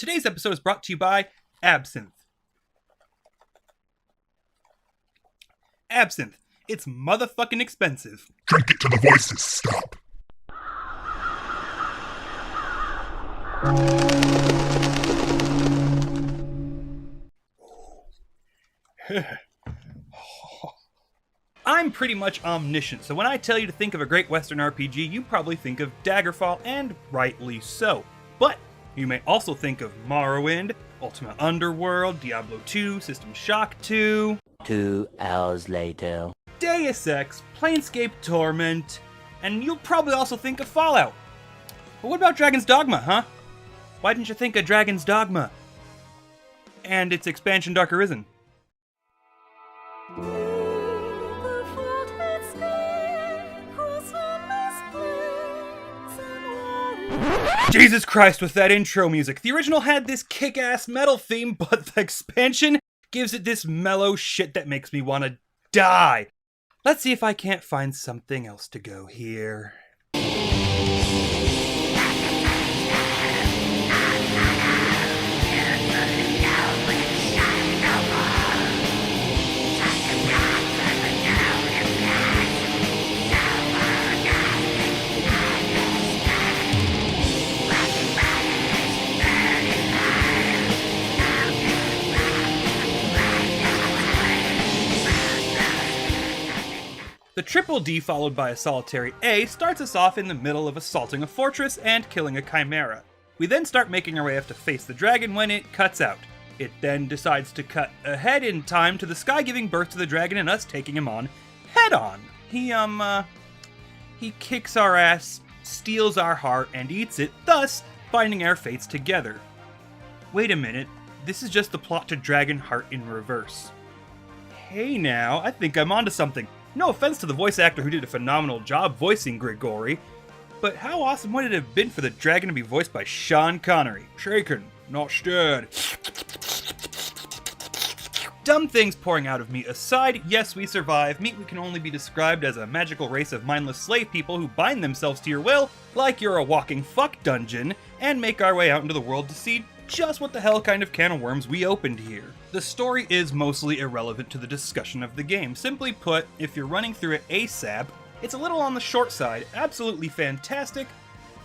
Today's episode is brought to you by Absinthe. Absinthe. It's motherfucking expensive. Drink it till the voices stop. I'm pretty much omniscient, so when I tell you to think of a great Western RPG, you probably think of Daggerfall, and rightly so. But you may also think of Morrowind, Ultima Underworld, Diablo 2, System Shock 2... 2 hours later. Deus Ex, Planescape Torment, and you'll probably also think of Fallout. But what about Dragon's Dogma, huh? Why didn't you think of Dragon's Dogma? And its expansion Dark Arisen. Jesus Christ with that intro music. The original had this kick-ass metal theme, but the expansion gives it this mellow shit that makes me want to die. Let's see if I can't find something else to go here. The triple D followed by a solitary A starts us off in the middle of assaulting a fortress and killing a chimera. We then start making our way up to face the dragon when it cuts out. It then decides to cut ahead in time to the sky giving birth to the dragon and us taking him on head on. He kicks our ass, steals our heart, and eats it, thus binding our fates together. Wait a minute, this is just the plot to Dragonheart in reverse. Hey now, I think I'm onto something. No offense to the voice actor who did a phenomenal job voicing Grigori, but how awesome would it have been for the dragon to be voiced by Sean Connery? Shaken, not stirred. Dumb things pouring out of me aside, yes, we survive. Meet we can only be described as a magical race of mindless slave people who bind themselves to your will, like you're a walking fuck dungeon, and make our way out into the world to see just what the hell kind of can of worms we opened here. The story is mostly irrelevant to the discussion of the game. Simply put, if you're running through it ASAP, it's a little on the short side, absolutely fantastic,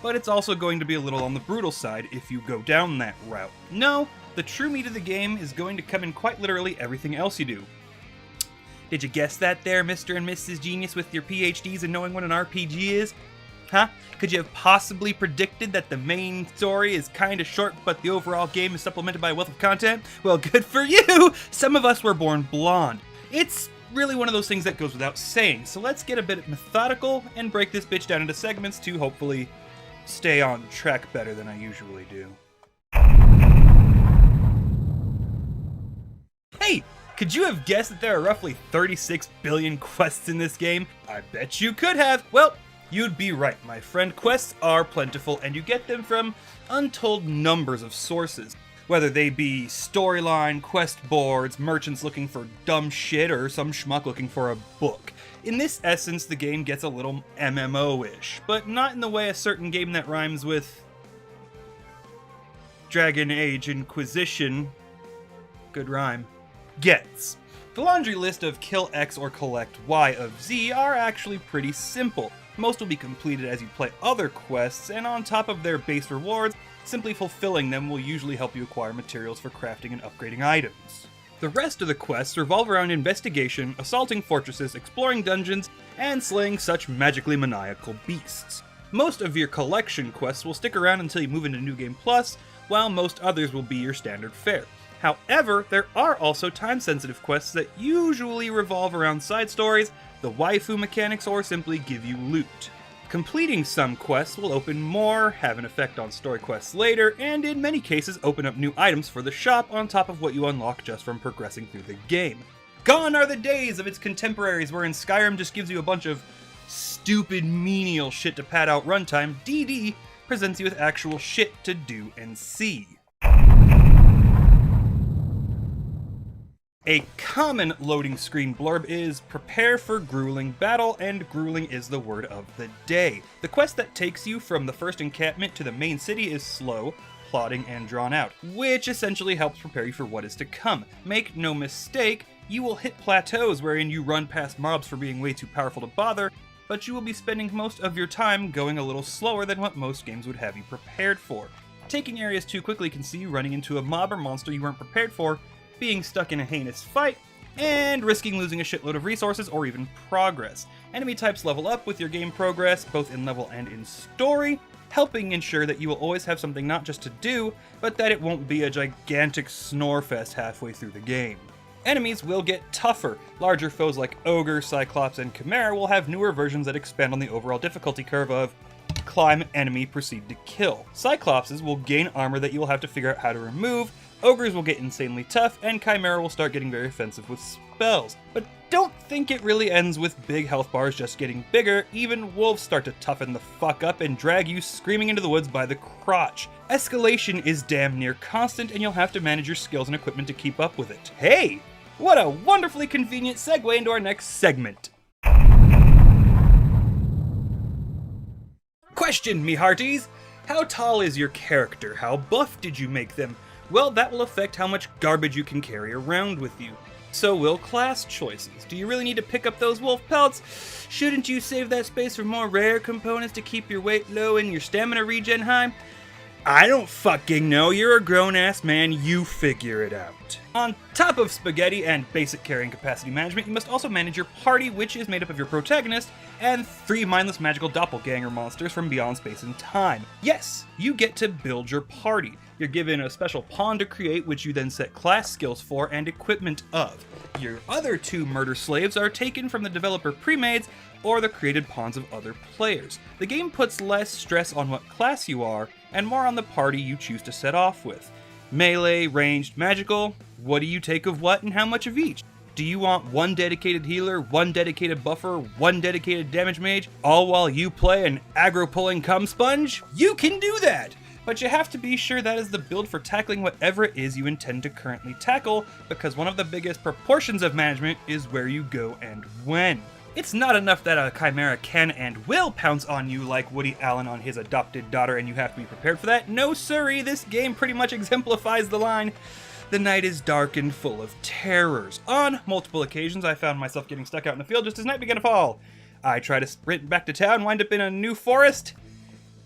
but it's also going to be a little on the brutal side if you go down that route. No, the true meat of the game is going to come in quite literally everything else you do. Did you guess that there, Mr. and Mrs. Genius with your PhDs and knowing what an RPG is? Huh? Could you have possibly predicted that the main story is kinda short, but the overall game is supplemented by a wealth of content? Well, good for you! Some of us were born blonde. It's really one of those things that goes without saying, so let's get a bit methodical and break this bitch down into segments to hopefully stay on track better than I usually do. Hey! Could you have guessed that there are roughly 36 billion quests in this game? I bet you could have. Well, you'd be right, my friend. Quests are plentiful, and you get them from untold numbers of sources. Whether they be storyline, quest boards, merchants looking for dumb shit, or some schmuck looking for a book. In this essence, the game gets a little MMO-ish, but not in the way a certain game that rhymes with Dragon Age Inquisition, good rhyme, gets. The laundry list of kill X or collect Y of Z are actually pretty simple. Most will be completed as you play other quests, and on top of their base rewards, simply fulfilling them will usually help you acquire materials for crafting and upgrading items. The rest of the quests revolve around investigation, assaulting fortresses, exploring dungeons, and slaying such magically maniacal beasts. Most of your collection quests will stick around until you move into New Game Plus, while most others will be your standard fare. However, there are also time-sensitive quests that usually revolve around side stories, the waifu mechanics, or simply give you loot. Completing some quests will open more, have an effect on story quests later, and in many cases open up new items for the shop on top of what you unlock just from progressing through the game. Gone are the days of its contemporaries wherein Skyrim just gives you a bunch of stupid menial shit to pad out runtime. DD presents you with actual shit to do and see. A common loading screen blurb is, prepare for grueling battle, and grueling is the word of the day. The quest that takes you from the first encampment to the main city is slow, plotting and drawn out, which essentially helps prepare you for what is to come. Make no mistake, you will hit plateaus wherein you run past mobs for being way too powerful to bother, but you will be spending most of your time going a little slower than what most games would have you prepared for. Taking areas too quickly can see you running into a mob or monster you weren't prepared for, being stuck in a heinous fight, and risking losing a shitload of resources or even progress. Enemy types level up with your game progress, both in level and in story, helping ensure that you will always have something not just to do, but that it won't be a gigantic snore fest halfway through the game. Enemies will get tougher. Larger foes like Ogre, Cyclops, and Chimera will have newer versions that expand on the overall difficulty curve of climb, enemy, proceed to kill. Cyclopses will gain armor that you will have to figure out how to remove, Ogres will get insanely tough, and Chimera will start getting very offensive with spells. But don't think it really ends with big health bars just getting bigger. Even wolves start to toughen the fuck up and drag you screaming into the woods by the crotch. Escalation is damn near constant, and you'll have to manage your skills and equipment to keep up with it. Hey! What a wonderfully convenient segue into our next segment. Question, me hearties! How tall is your character? How buff did you make them? Well, that will affect how much garbage you can carry around with you. So will class choices. Do you really need to pick up those wolf pelts? Shouldn't you save that space for more rare components to keep your weight low and your stamina regen high? I don't fucking know, you're a grown-ass man, you figure it out. On top of spaghetti and basic carrying capacity management, you must also manage your party, which is made up of your protagonist and 3 mindless magical doppelganger monsters from beyond space and time. Yes, you get to build your party. You're given a special pawn to create, which you then set class skills for and equipment of. Your other 2 murder slaves are taken from the developer pre-mades or the created pawns of other players. The game puts less stress on what class you are, and more on the party you choose to set off with. Melee, ranged, magical, what do you take of what and how much of each? Do you want 1 dedicated healer, 1 dedicated buffer, 1 dedicated damage mage, all while you play an aggro-pulling cum sponge? You can do that! But you have to be sure that is the build for tackling whatever it is you intend to currently tackle, because one of the biggest proportions of management is where you go and when. It's not enough that a Chimera can and will pounce on you like Woody Allen on his adopted daughter and you have to be prepared for that. No siree, this game pretty much exemplifies the line, "The night is dark and full of terrors." On multiple occasions, I found myself getting stuck out in the field just as night began to fall. I try to sprint back to town, wind up in a new forest,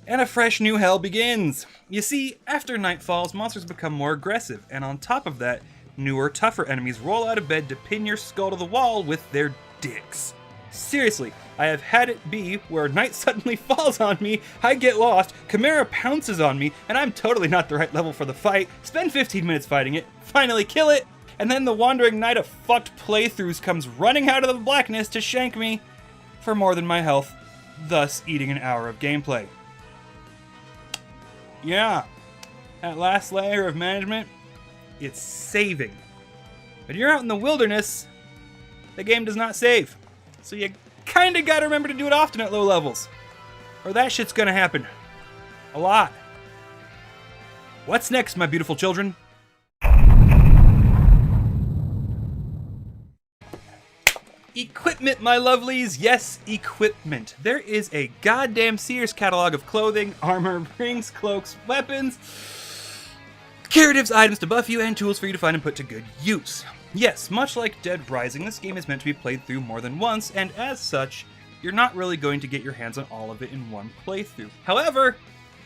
and a fresh new hell begins. You see, after night falls, monsters become more aggressive, and on top of that, newer, tougher enemies roll out of bed to pin your skull to the wall with their dicks. Seriously, I have had it be where night suddenly falls on me, I get lost, Chimera pounces on me, and I'm totally not the right level for the fight, spend 15 minutes fighting it, finally kill it, and then the wandering knight of fucked playthroughs comes running out of the blackness to shank me for more than my health, thus eating an hour of gameplay. Yeah, that last layer of management, it's saving. But you're out in the wilderness, the game does not save. So you kinda gotta remember to do it often at low levels, or that shit's gonna happen. A lot. What's next, my beautiful children? Equipment, my lovelies! Yes, equipment. There is a goddamn Sears catalog of clothing, armor, rings, cloaks, weapons, curatives, items to buff you, and tools for you to find and put to good use. Yes, much like Dead Rising, this game is meant to be played through more than once, and as such, you're not really going to get your hands on all of it in one playthrough. However,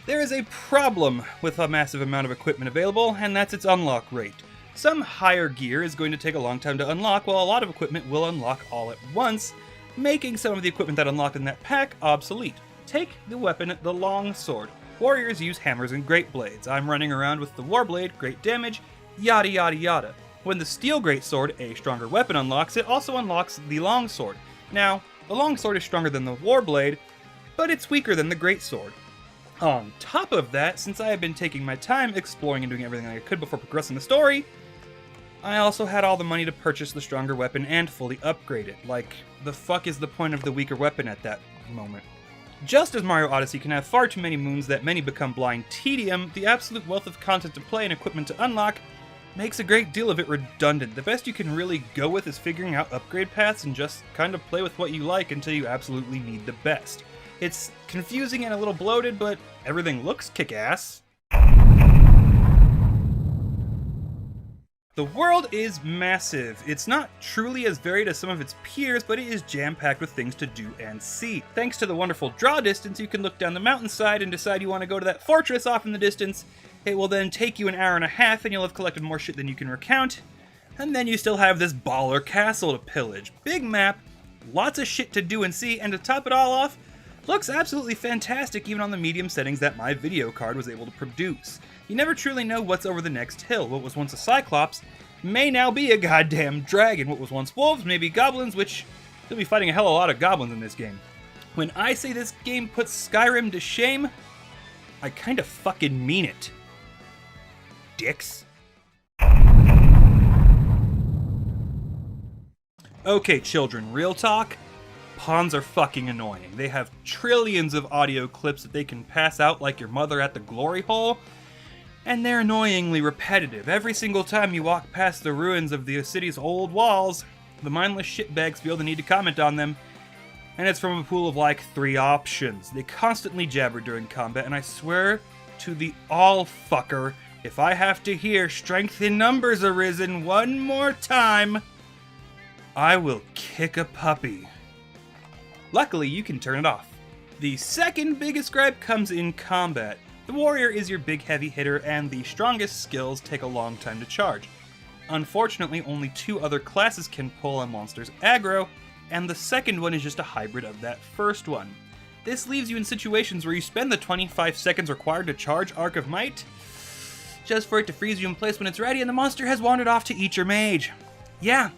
there is a problem with a massive amount of equipment available, and that's its unlock rate. Some higher gear is going to take a long time to unlock, while a lot of equipment will unlock all at once, making some of the equipment that unlocked in that pack obsolete. Take the weapon, the longsword. Warriors use hammers and great blades. I'm running around with the warblade, great damage, yada yada yada. When the steel greatsword, a stronger weapon, unlocks, it also unlocks the longsword. Now, the longsword is stronger than the warblade, but it's weaker than the greatsword. On top of that, since I have been taking my time exploring and doing everything I could before progressing the story, I also had all the money to purchase the stronger weapon and fully upgrade it. Like, the fuck is the point of the weaker weapon at that moment? Just as Mario Odyssey can have far too many moons that many become blind tedium, the absolute wealth of content to play and equipment to unlock makes a great deal of it redundant. The best you can really go with is figuring out upgrade paths and just kind of play with what you like until you absolutely need the best. It's confusing and a little bloated, but everything looks kick-ass. The world is massive. It's not truly as varied as some of its peers, but it is jam-packed with things to do and see. Thanks to the wonderful draw distance, you can look down the mountainside and decide you want to go to that fortress off in the distance. It will then take you an hour and a half, and you'll have collected more shit than you can recount. And then you still have this baller castle to pillage. Big map, lots of shit to do and see, and to top it all off, looks absolutely fantastic even on the medium settings that my video card was able to produce. You never truly know what's over the next hill. What was once a cyclops may now be a goddamn dragon. What was once wolves may be goblins, which you'll be fighting a hell of a lot of goblins in this game. When I say this game puts Skyrim to shame, I kinda fucking mean it. Dicks. Okay, children, real talk. Pawns are fucking annoying. They have trillions of audio clips that they can pass out like your mother at the glory hole, and they're annoyingly repetitive. Every single time you walk past the ruins of the city's old walls, the mindless shitbags feel the need to comment on them, and it's from a pool of like 3 options. They constantly jabber during combat, and I swear to the all-fucker, if I have to hear "Strength in Numbers Arisen" one more time, I will kick a puppy. Luckily, you can turn it off. The second biggest gripe comes in combat. The warrior is your big heavy hitter, and the strongest skills take a long time to charge. Unfortunately, only 2 other classes can pull a monster's aggro, and the second one is just a hybrid of that first one. This leaves you in situations where you spend the 25 seconds required to charge Arc of Might, just for it to freeze you in place when it's ready, and the monster has wandered off to eat your mage. Yeah,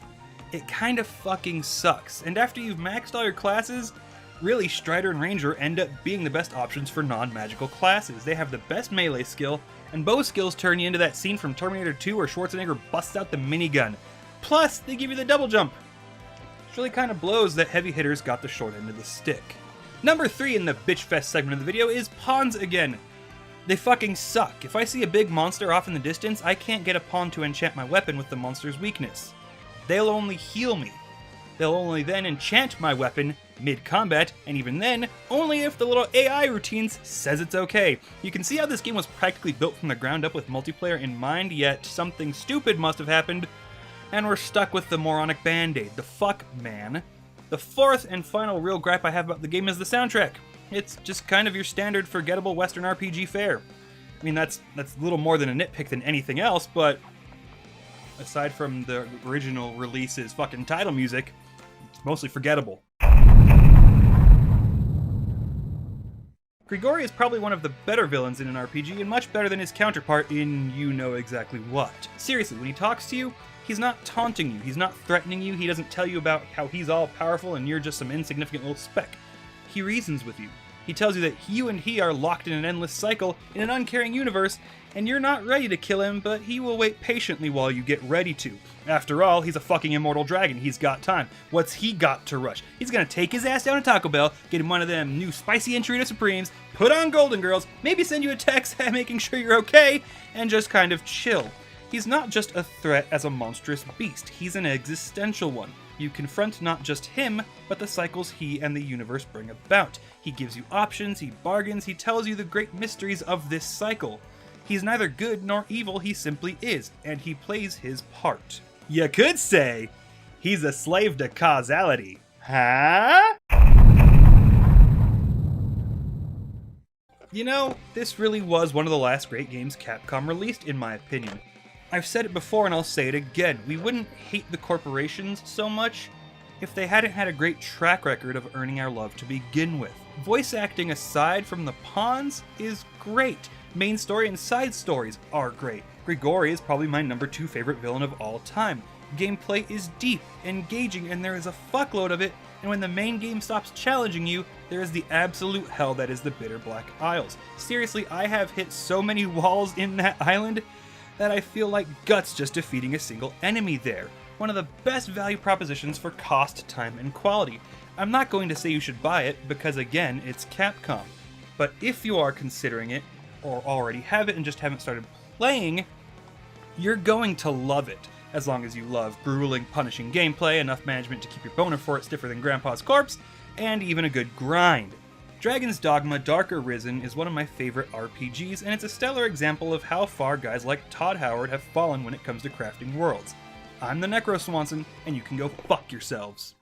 it kind of fucking sucks. And after you've maxed all your classes, really Strider and Ranger end up being the best options for non-magical classes. They have the best melee skill, and both skills turn you into that scene from Terminator 2 where Schwarzenegger busts out the minigun. Plus, they give you the double jump. It really kind of blows that heavy hitters got the short end of the stick. Number 3 in the bitch fest segment of the video is pawns again. They fucking suck. If I see a big monster off in the distance, I can't get a pawn to enchant my weapon with the monster's weakness. They'll only heal me. They'll only then enchant my weapon mid-combat, and even then, only if the little AI routines says it's okay. You can see how this game was practically built from the ground up with multiplayer in mind, yet something stupid must have happened, and we're stuck with the moronic band-aid. The fuck, man. The fourth and final real gripe I have about the game is the soundtrack. It's just kind of your standard forgettable Western RPG fare. I mean, that's a little more than a nitpick than anything else, but aside from the original release's fucking title music, it's mostly forgettable. Grigori is probably one of the better villains in an RPG, and much better than his counterpart in you know exactly what. Seriously, when he talks to you, he's not taunting you, he's not threatening you, he doesn't tell you about how he's all powerful and you're just some insignificant little speck. He reasons with you. He tells you that you and he are locked in an endless cycle in an uncaring universe, and you're not ready to kill him, but he will wait patiently while you get ready to. After all, he's a fucking immortal dragon. He's got time. What's he got to rush? He's gonna take his ass down to Taco Bell, get him one of them new spicy Enchilada Supremes, put on Golden Girls, maybe send you a text making sure you're okay, and just kind of chill. He's not just a threat as a monstrous beast. He's an existential one. You confront not just him, but the cycles he and the universe bring about. He gives you options, he bargains, he tells you the great mysteries of this cycle. He's neither good nor evil, he simply is, and he plays his part. You could say, he's a slave to causality. Huh? You know, this really was one of the last great games Capcom released, in my opinion. I've said it before and I'll say it again, we wouldn't hate the corporations so much if they hadn't had a great track record of earning our love to begin with. Voice acting aside from the pawns is great. Main story and side stories are great. Grigori is probably my number 2 favorite villain of all time. Gameplay is deep, engaging, and there is a fuckload of it, and when the main game stops challenging you, there is the absolute hell that is the Bitter Black Isles. Seriously, I have hit so many walls in that island that I feel like guts just defeating a single enemy there. One of the best value propositions for cost, time, and quality. I'm not going to say you should buy it, because again, it's Capcom. But if you are considering it, or already have it and just haven't started playing, you're going to love it. As long as you love grueling, punishing gameplay, enough management to keep your boner for it stiffer than Grandpa's corpse, and even a good grind. Dragon's Dogma Dark Arisen is one of my favorite RPGs, and it's a stellar example of how far guys like Todd Howard have fallen when it comes to crafting worlds. I'm the TheNecroswanson, and you can go fuck yourselves.